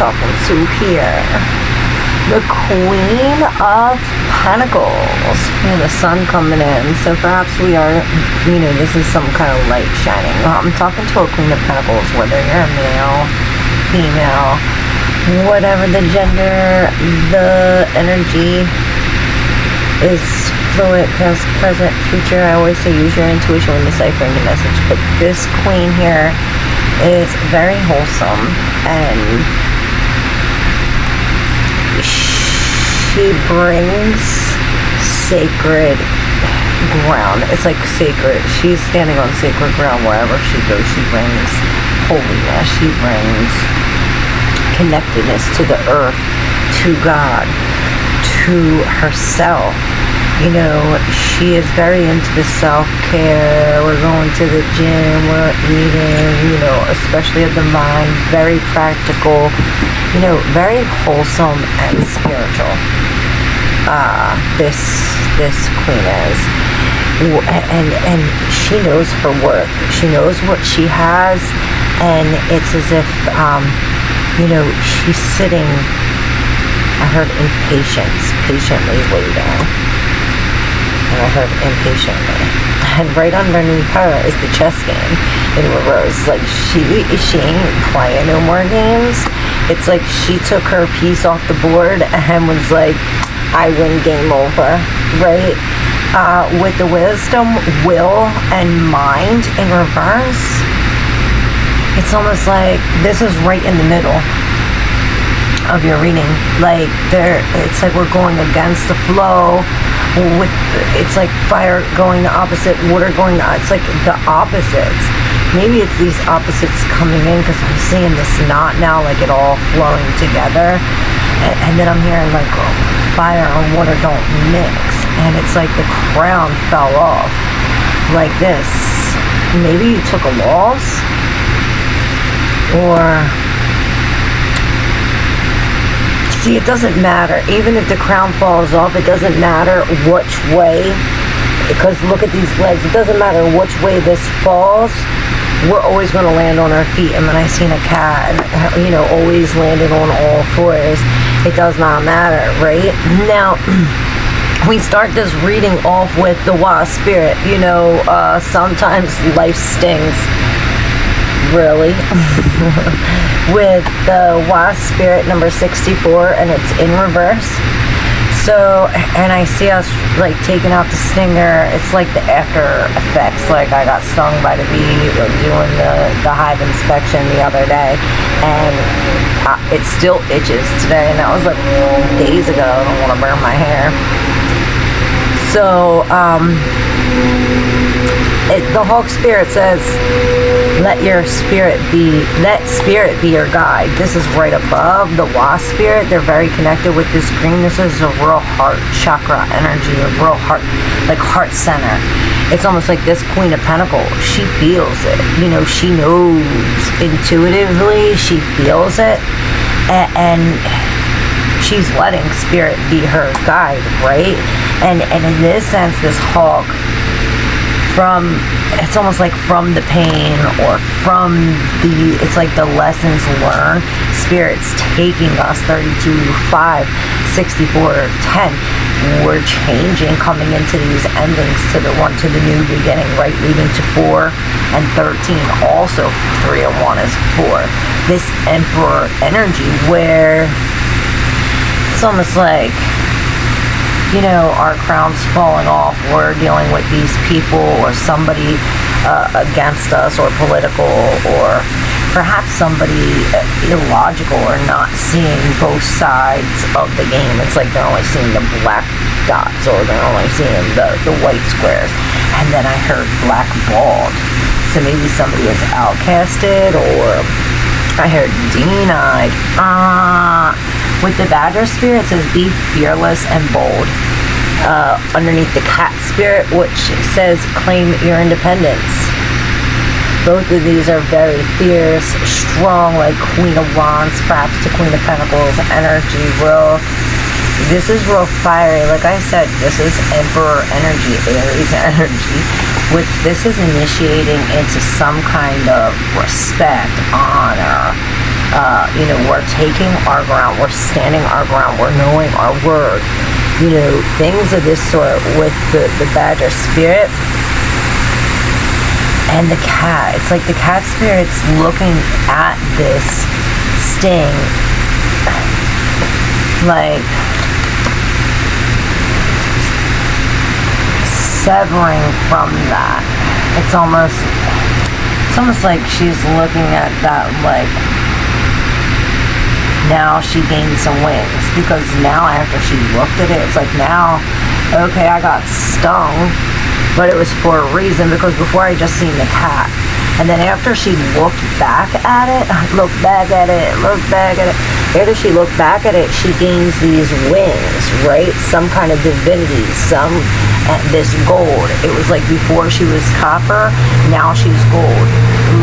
talking to here? The Queen of Pentacles. The sun coming in. So perhaps we are, this is some kind of light shining. I'm talking to a Queen of Pentacles, whether you're a male, female, whatever the gender, the energy is fluid, past, present, future. I always say use your intuition when deciphering the message. But this Queen here is very wholesome, and she brings sacred ground. It's like sacred. She's standing on sacred ground wherever she goes. She brings holiness. She brings connectedness to the earth, to God, to herself. She is very into the self-care. We're going to the gym, we're eating, especially of the mind, very practical, very wholesome and spiritual. This Queen is. And she knows her worth. She knows what she has, and it's as if, she's sitting, I heard patiently waiting. And I heard impatiently. And right underneath her is the chess game in reverse. Like she ain't playing no more games. It's like she took her piece off the board and was like, I win, game over, right? With the wisdom, will, and mind in reverse, it's almost like this is right in the middle of your reading. Like it's like we're going against the flow. It's like fire going the opposite, water going it's like the opposites. Maybe it's these opposites coming in, because I'm seeing this knot now, like it all flowing together, and then I'm hearing like fire and water don't mix, and it's like the crown fell off like this. Maybe you took a loss, or see, it doesn't matter. Even if the crown falls off, it doesn't matter which way, because look at these legs. It doesn't matter which way this falls. We're always going to land on our feet. And then I seen a cat, always landed on all fours. It does not matter, right? Now, we start this reading off with the Wasp spirit. Sometimes life stings. Really. With the Wasp spirit number 64, and it's in reverse. So, and I see us like taking out the stinger. It's like the after effects. Like I got stung by the bee doing the hive inspection the other day, and it still itches today, and that was like days ago. I don't want to burn my hair. So, the Hawk spirit says, let spirit be your guide. This is right above the Wasp spirit. They're very connected with this green. This is a real heart chakra energy, a real heart, like heart center. It's almost like this Queen of Pentacles. She feels it. She knows intuitively. She feels it, and she's letting spirit be her guide, right? And in this sense, this hawk, it's almost like from the pain, or it's like the lessons learned. Spirit's taking us 32-5, 64-10. We're changing, coming into these endings to the new beginning, right? Leading to 4 and 13. Also, 3 and 1 is 4. This Emperor energy, where it's almost like, our crown's falling off. We're dealing with these people, or somebody against us, or political, or perhaps somebody illogical, or not seeing both sides of the game. It's like they're only seeing the black dots, or they're only seeing the white squares. And then I heard black bald. So maybe somebody is outcasted, or I heard denied. With the Badger spirit, it says be fearless and bold. Underneath the Cat spirit, which says claim your independence. Both of these are very fierce, strong, like Queen of Wands, perhaps to Queen of Pentacles energy. This is real fiery. Like I said, this is Emperor energy, Aries energy, which this is initiating into some kind of respect, honor, You know, we're taking our ground, we're standing our ground, we're knowing our word. You know, things of this sort with the badger spirit and the cat. It's like the cat spirit's looking at this sting like severing from that. It's almost like she's looking at that like now she gained some wings, because now after she looked at it, it's like now, okay, I got stung, but it was for a reason, because before I just seen the cat. And then after she looked back at it, after she looked back at it, she gains these wings, right? Some kind of divinity, this gold. It was like before she was copper, now she's gold.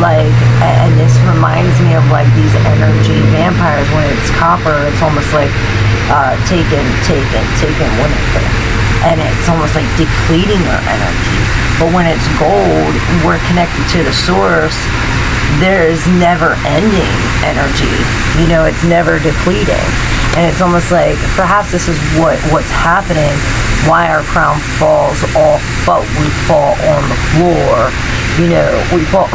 Like, and this reminds me of like these energy vampires. When it's copper, it's almost like taking whatever. And it's almost like depleting our energy. But when it's gold, we're connected to the source. There is never ending energy. You know, it's never depleting. And it's almost like perhaps this is what's happening, why our crown falls off, but we fall on the floor. You know, we fall,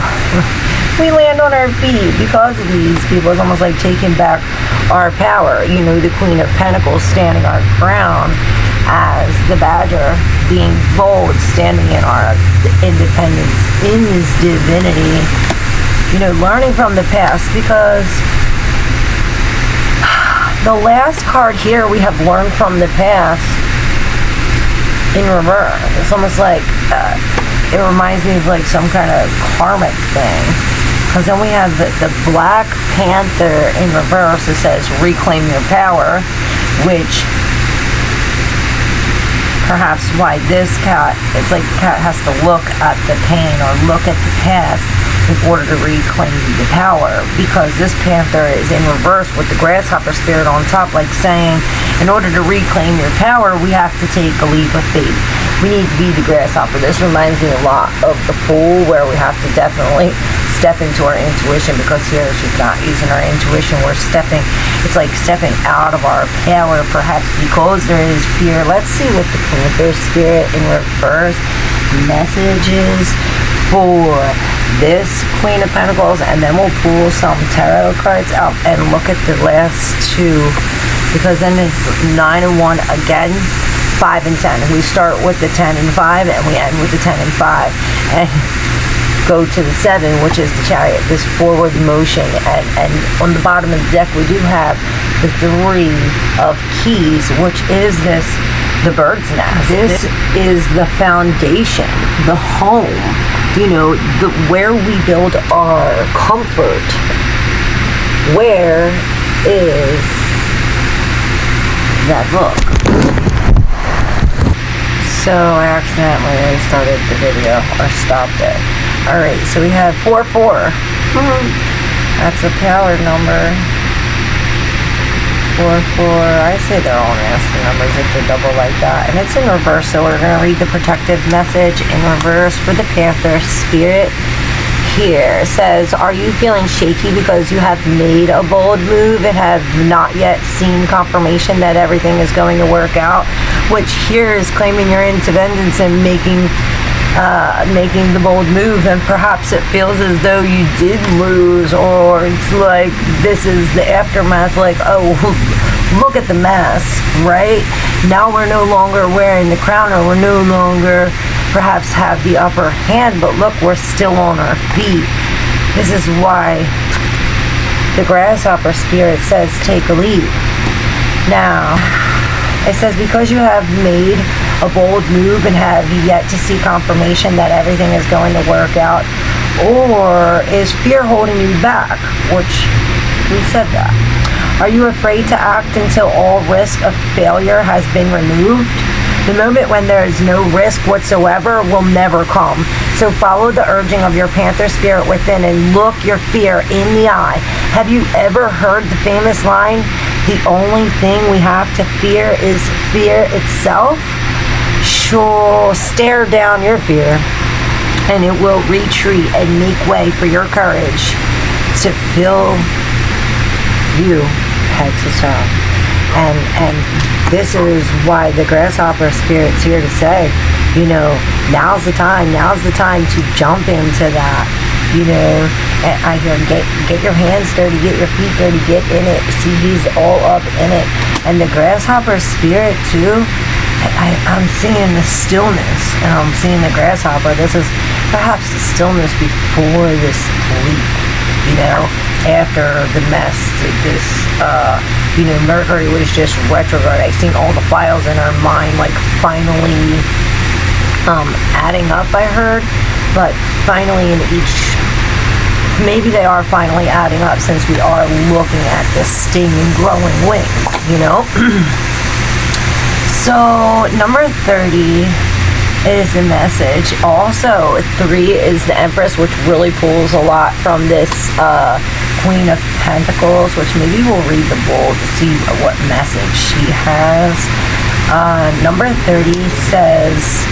we land on our feet because of these people. It's almost like taking back our power. You know, the Queen of Pentacles standing our ground as the badger, being bold, standing in our independence, in this divinity. You know, learning from the past, because the last card here, we have learned from the past in reverse. It's almost like it reminds me of like some kind of karmic thing, because then we have the Black Panther in reverse. It says reclaim your power, which perhaps why this cat, it's like the cat has to look at the pain or look at the past in order to reclaim the power, because this panther is in reverse with the grasshopper spirit on top, like saying, in order to reclaim your power, we have to take a leap of faith. We need to be the grasshopper. This reminds me a lot of the Fool, where we have to definitely step into our intuition, because here she's not using our intuition. We're stepping, it's like stepping out of our power, perhaps because there is fear. Let's see what the panther spirit in reverse messages for this Queen of Pentacles, and then we'll pull some tarot cards out and look at the last two, because then it's 9 and 1 again, 5 and 10. We start with the 10 and 5 and we end with the 10 and 5 and go to the 7, which is the Chariot, this forward motion. And on the bottom of the deck we do have the 3 of keys, which is the bird's nest. This is the foundation, the home, you know, where we build our comfort. Where is that book? So I accidentally started the video or stopped it. Alright, so we have 4-4. That's a power number. 4-4. I say they're all nasty numbers if they're double like that. And it's in reverse, so we're going to read the protective message in reverse for the Panther spirit. Here it says, are you feeling shaky because you have made a bold move and have not yet seen confirmation that everything is going to work out? Which here is claiming your independence and making the bold move, and perhaps it feels as though you did lose, or it's like this is the aftermath, like, oh, look at the mess, right? Now we're no longer wearing the crown, or we're no longer perhaps have the upper hand, but look, we're still on our feet. This is why the grasshopper spirit says take a leap. Now it says, because you have made a bold move and have yet to see confirmation that everything is going to work out, or is fear holding you back? Which we said that. Are you afraid to act until all risk of failure has been removed? The moment when there is no risk whatsoever will never come. So follow the urging of your Panther spirit within and look your fear in the eye. Have you ever heard the famous line, the only thing we have to fear is fear itself? Sure, stare down your fear and it will retreat and make way for your courage to fill you head to toe. And this is why the grasshopper spirit's here to say, you know, now's the time to jump into that. You know, and I hear get your hands dirty, get your feet dirty, get in it. See, he's all up in it. And the grasshopper spirit too, I'm seeing the stillness, and I'm seeing the grasshopper. This is perhaps the stillness before this leap, you know, after the mess. This, you know, Mercury was just retrograde. I seen all the files in her mind, like, finally adding up, I heard. But finally in each, maybe they are finally adding up, since we are looking at the stinging, glowing wings, you know? So, number 30 is the message. Also, 3 is the Empress, which really pulls a lot from this Queen of Pentacles, which maybe we'll read the Bull to see what message she has. Number 30 says,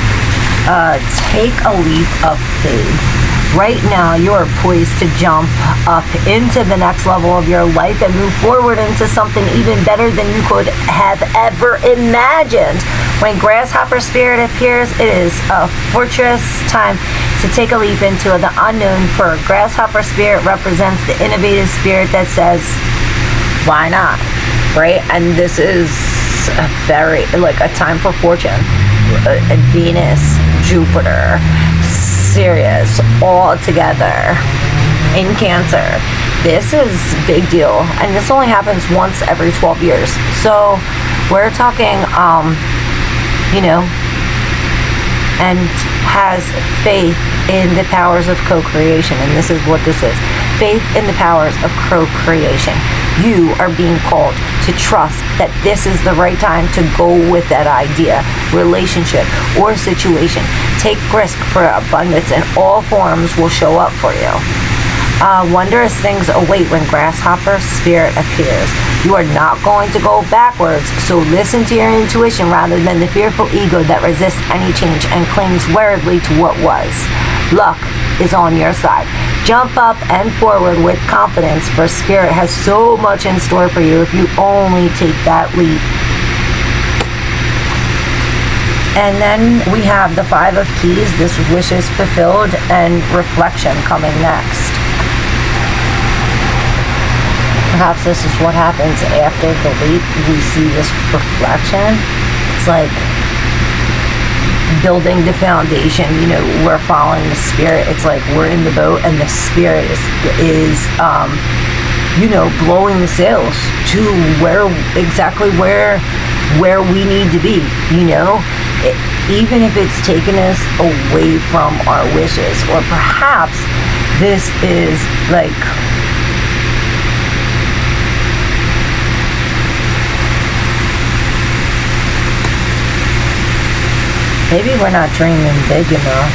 take a leap of faith. Right now, you are poised to jump up into the next level of your life and move forward into something even better than you could have ever imagined. When Grasshopper Spirit appears, it is a fortress time to take a leap into the unknown. For Grasshopper Spirit represents the innovative spirit that says, why not? Right? And this is a very, like, a time for fortune. Venus, Jupiter, Sirius, all together in Cancer. This is a big deal, and this only happens once every 12 years. So we're talking, you know, and has faith in the powers of co-creation. And this is what this is. Faith in the powers of co-creation. You are being called to trust that this is the right time to go with that idea, relationship, or situation. Take risk for abundance, and all forms will show up for you. Wondrous things await when Grasshopper Spirit appears. You are not going to go backwards, so listen to your intuition rather than the fearful ego that resists any change and clings wearily to what was. Luck is on your side. Jump up and forward with confidence, for Spirit has so much in store for you if you only take that leap. And then we have the 5 of Keys, this wish is fulfilled, and reflection coming next. Perhaps this is what happens after the leap. We see this reflection. It's like building the foundation. You know, we're following the Spirit. It's like we're in the boat, and the Spirit is you know, blowing the sails to exactly where we need to be. You know, even if it's taken us away from our wishes, or perhaps this is like, maybe we're not dreaming big enough.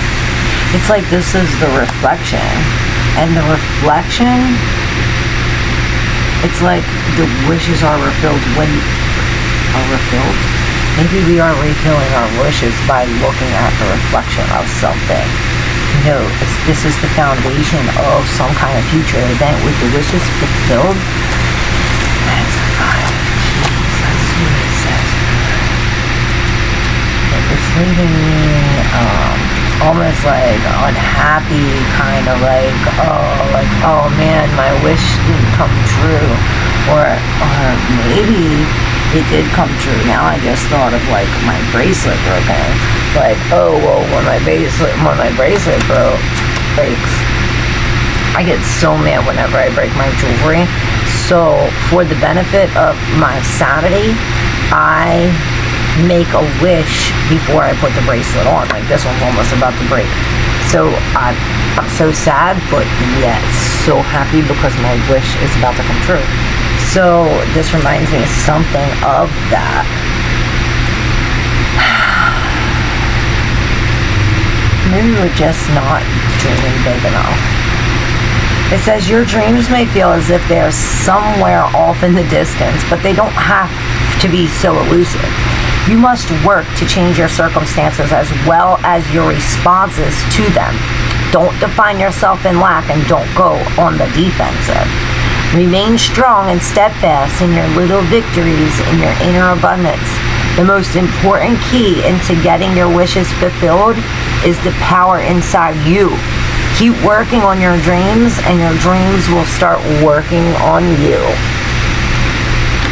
It's like this is the reflection. And the reflection, it's like the wishes are refilled when are refilled. Maybe we are refilling our wishes by looking at the reflection of something. You know, this is the foundation of some kind of future event with the wishes fulfilled. That's God. Let's see what it says. It's leaving me almost like unhappy, kind of like, oh man, my wish didn't come true, or maybe it did come true. Now I just thought of like my bracelet broken, like, oh well, when my bracelet breaks, I get so mad whenever I break my jewelry. So for the benefit of my sanity, I make a wish before I put the bracelet on. Like this one's almost about to break. So I'm so sad, but yet so happy because my wish is about to come true. So this reminds me of something of that. Maybe we're just not dreaming big enough. It says your dreams may feel as if they're somewhere off in the distance, but they don't have to be so elusive. You must work to change your circumstances as well as your responses to them. Don't define yourself in lack, and don't go on the defensive. Remain strong and steadfast in your little victories in your inner abundance. The most important key into getting your wishes fulfilled is the power inside you. Keep working on your dreams, and your dreams will start working on you.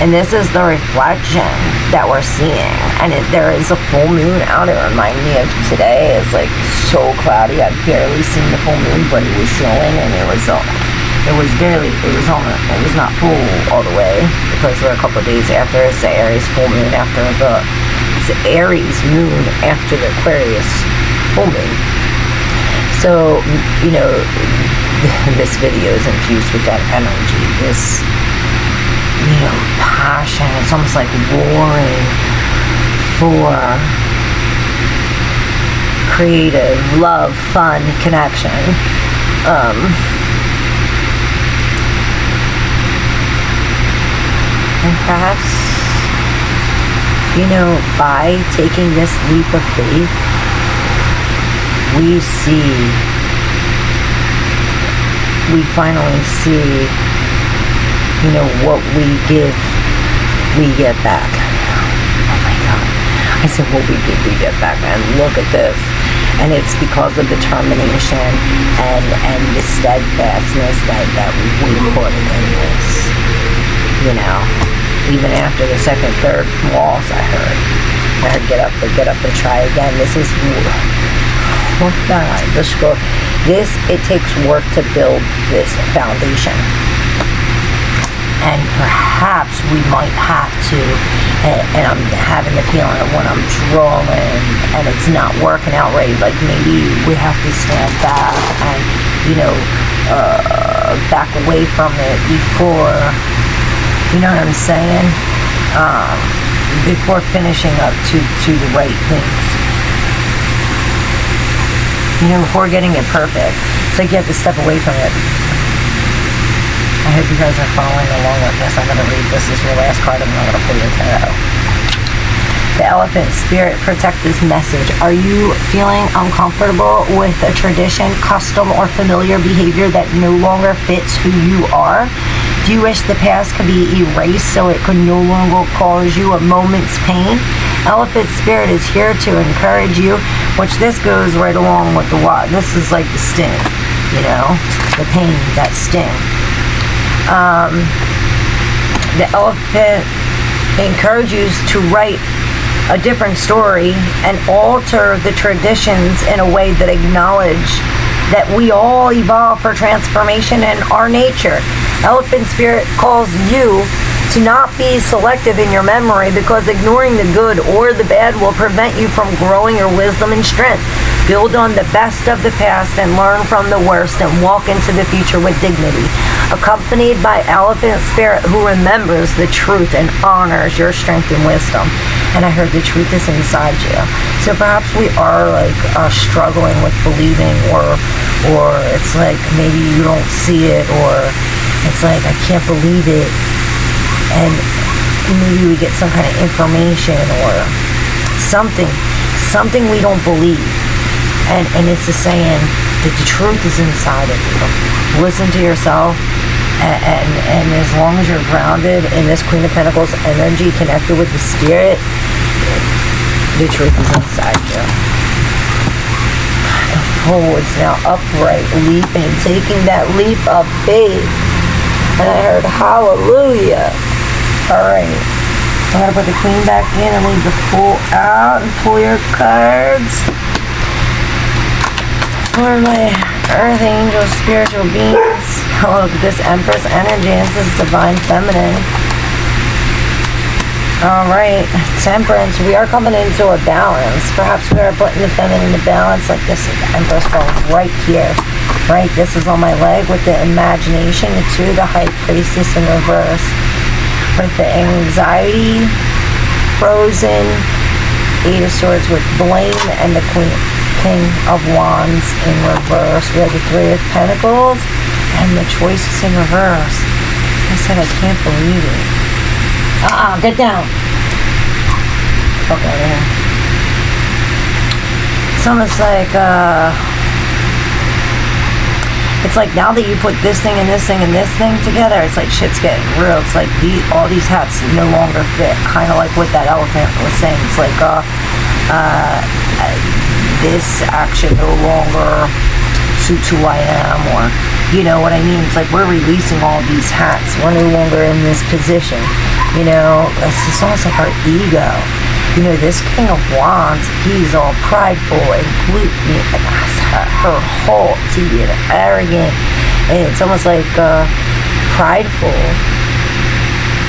And this is the reflection that we're seeing. And there is a full moon out. It reminded me of today. It's like so cloudy. I've barely seen the full moon, but it was showing, and it was not full all the way, because we're a couple of days after. It's the Aries full moon after it's the Aries moon after the Aquarius full moon. So, you know, this video is infused with that energy, this, you know, passion. It's almost like warring for creative, love, fun, connection. And perhaps, you know, by taking this leap of faith, we finally see, you know, what we give, we get back. Oh my God. I said, what we give, we get back, man. Look at this. And it's because of determination and the steadfastness that we put in this. You know, even after the second, third loss, I heard get up and try again. This is, oh God, this, it takes work to build this foundation. And perhaps we might have to, and I'm having the feeling of when I'm drawing and it's not working out right, like maybe we have to stand back and, you know, back away from it before, you know what I'm saying? Before finishing up to the right things. You know, before getting it perfect. It's like you have to step away from it. I hope you guys are following along with this. I'm going to read this as your last card, and I'm going to pull your tarot. The elephant spirit, protect this message. Are you feeling uncomfortable with a tradition, custom, or familiar behavior that no longer fits who you are? Do you wish the past could be erased so it could no longer cause you a moment's pain? Elephant spirit is here to encourage you, which this goes right along with the what. This is like the sting, you know, the pain, that sting. The elephant encourages to write a different story and alter the traditions in a way that acknowledge that we all evolve for transformation in our nature. Elephant spirit calls you to not be selective in your memory, because ignoring the good or the bad will prevent you from growing your wisdom and strength. Build on the best of the past and learn from the worst, and walk into the future with dignity. Accompanied by elephant spirit who remembers the truth and honors your strength and wisdom. And I heard the truth is inside you. So perhaps we are like struggling with believing, or it's like maybe you don't see it, or it's like I can't believe it. And maybe we get some kind of information or something we don't believe. And it's the saying that the truth is inside of you. Listen to yourself, and as long as you're grounded in this Queen of Pentacles energy, connected with the spirit, the truth is inside you. Forwards now, upright, leaping, taking that leap of faith. And I heard hallelujah. Alright, I'm going to put the Queen back in and leave the Fool out and pull your cards for my Earth Angels, spiritual beings. Oh, look at this Empress energy. This is Divine Feminine. Alright, Temperance. We are coming into a balance. Perhaps we are putting the feminine into balance, like this Empress falls right here. Right, this is on my leg with the imagination, the two, the High Priestess in reverse. With the anxiety, frozen, Eight of Swords with blame, and the King of Wands in reverse. We have the Three of Pentacles and the Choices in reverse. I said I can't believe it. Get down. Okay, there. It's almost like It's like now that you put this thing and this thing and this thing together, it's like shit's getting real. It's like all these hats no longer fit. Kind of like what that elephant was saying. It's like this action no longer suits who I am, or you know what I mean? It's like we're releasing all these hats. We're no longer in this position. You know, it's almost like our ego. You know, this King of Wands, he's all prideful and gloomy and her haughty and arrogant, and it's almost like prideful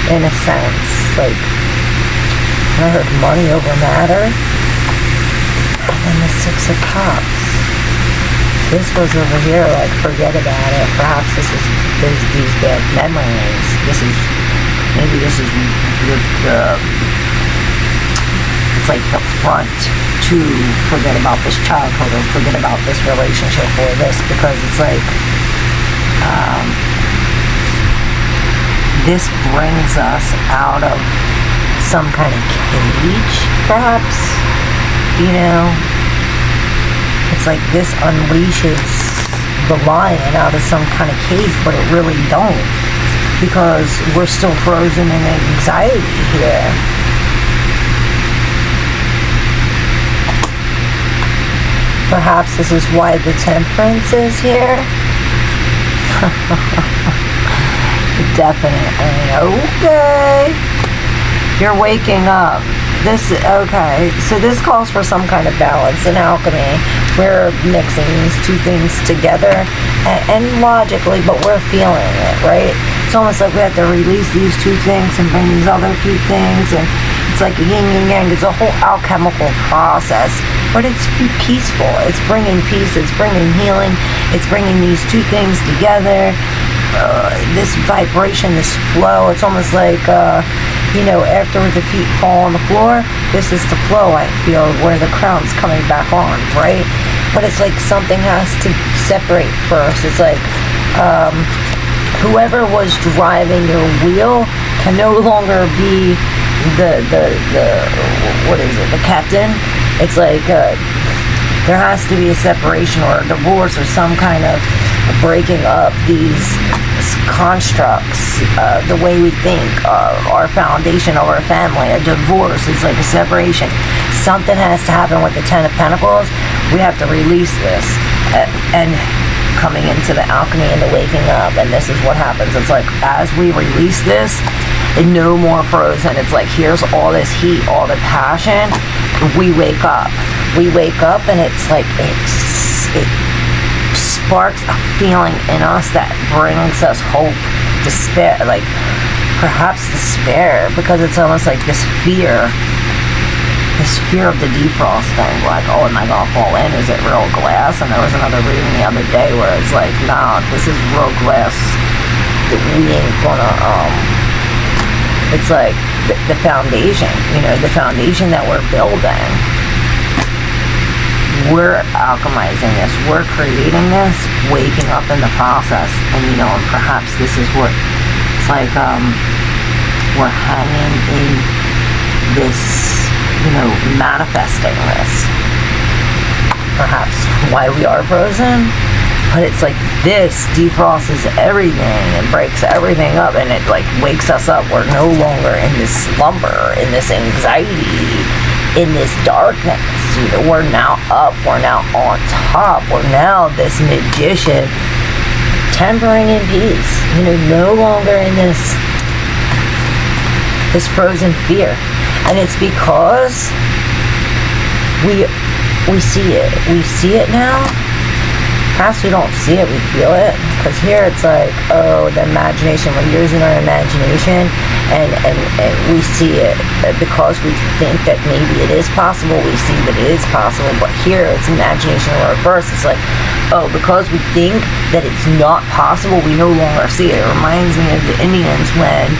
in a sense. Like, I heard money over matter, and then the Six of Cups. This was over here, like, forget about it. Perhaps this is these bad memories. Maybe this is it's like the front to forget about this childhood or forget about this relationship or this, because it's like this brings us out of some kind of cage, perhaps, you know. It's like this unleashes the lion out of some kind of cage, but it really don't, because we're still frozen in anxiety here. Perhaps this is why the Temperance is here. Definitely. Okay. You're waking up. Okay, so this calls for some kind of balance and alchemy. We're mixing these two things together, and logically, but we're feeling it, right? It's almost like we have to release these two things and bring these other two things, and it's like a yin and yang. It's a whole alchemical process, but it's peaceful. It's bringing peace. It's bringing healing. It's bringing these two things together. This vibration, this flow. It's almost like, you know, after the feet fall on the floor, this is the flow, I feel, where the crown's coming back on, right? But it's like something has to separate first. It's like whoever was driving your wheel can no longer be the what is it, the captain. It's like there has to be a separation or a divorce or some kind of breaking up these constructs, the way we think, our foundation of our family. A divorce is like a separation. Something has to happen with the Ten of Pentacles. We have to release this, and coming into the alchemy and the waking up, and this is what happens. It's like as we release this, and no more frozen. It's like here's all this heat, all the passion. We wake up, and it's like it sparks a feeling in us that brings us hope, despair, like perhaps despair, because it's almost like this fear of the defrosting, like, oh, am I gonna fall in? Is it real glass? And there was another reading the other day where it's like, no, this is real glass that we ain't gonna, it's like the foundation, you know, the foundation that we're building. We're alchemizing this, we're creating this, waking up in the process, and you know, and perhaps this is what it's like, we're hanging in this, you know, manifesting this, perhaps why we are frozen, but it's like this defrosts everything and breaks everything up, and it like wakes us up. We're no longer in this slumber, in this anxiety, in this darkness. You know, we're now up, we're now on top, we're now this magician, tempering in peace, you know, no longer in this frozen fear. And it's because we see it now. Perhaps we don't see it, we feel it, because here it's like, oh, the imagination, we're using our imagination, and we see it because we think that maybe it is possible. We see that it is possible, but here it's imagination in reverse. It's like, oh, because we think that it's not possible, we no longer see it. It reminds me of the Indians when,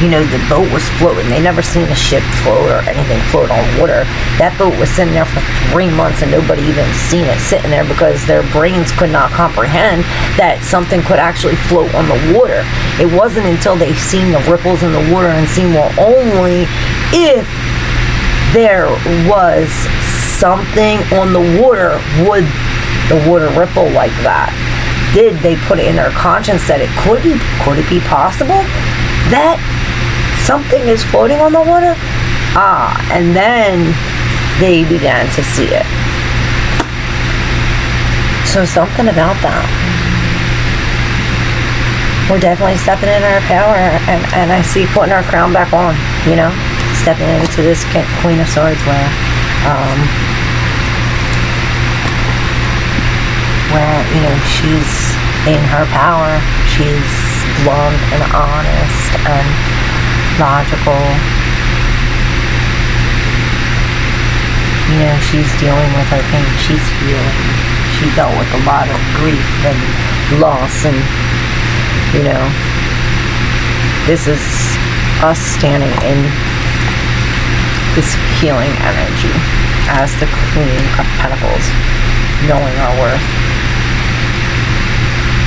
you know, the boat was floating. They never seen a ship float or anything float on water. That boat was sitting there for 3 months and nobody even seen it sitting there, because their brains could not comprehend that something could actually float on the water. It wasn't until they seen the ripples in the water and seen, well, only if there was something on the water would the water ripple like that. did they put it in their conscience that it could it be possible that something is floating on the water? And then they began to see it. So something about that. We're definitely stepping in our power, and I see putting our crown back on, you know, stepping into this Queen of Swords where you know, she's in her power. She's blunt and honest and logical. You know, she's dealing with her pain. She's healing. She dealt with a lot of grief and loss, and you know, this is us standing in this healing energy as the Queen of Pentacles, knowing our worth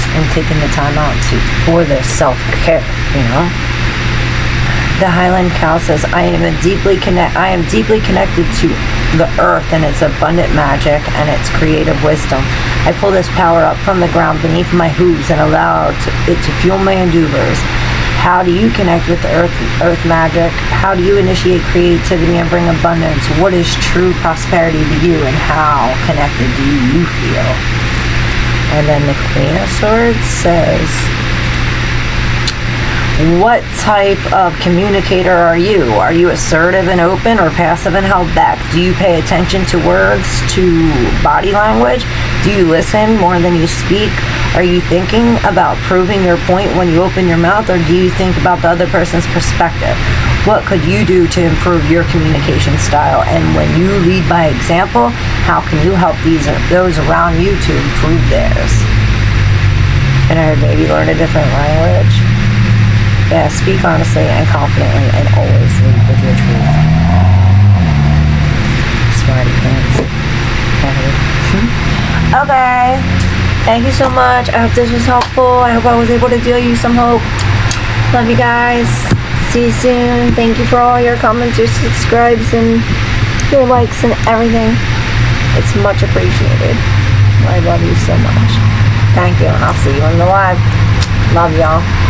and taking the time out for this self-care, you know. The Highland Cow says, I am deeply connected to the earth and its abundant magic and its creative wisdom. I pull this power up from the ground beneath my hooves and allow it to fuel my endeavors. How do you connect with the earth magic? How do you initiate creativity and bring abundance? What is true prosperity to you, and how connected do you feel? And then the Queen of Swords says, what type of communicator are you? Are you assertive and open, or passive and held back? Do you pay attention to words, to body language? Do you listen more than you speak? Are you thinking about proving your point when you open your mouth, or do you think about the other person's perspective? What could you do to improve your communication style? And when you lead by example, how can you help those around you to improve theirs? And I heard maybe learn a different language. Yeah, speak honestly and confidently, and always lead with your truth. Smarty pants. Okay. Thank you so much. I hope this was helpful. I hope I was able to deal you some hope. Love you guys. See you soon. Thank you for all your comments, your subscribes, and your likes and everything. It's much appreciated. I love you so much. Thank you, and I'll see you in the live. Love y'all.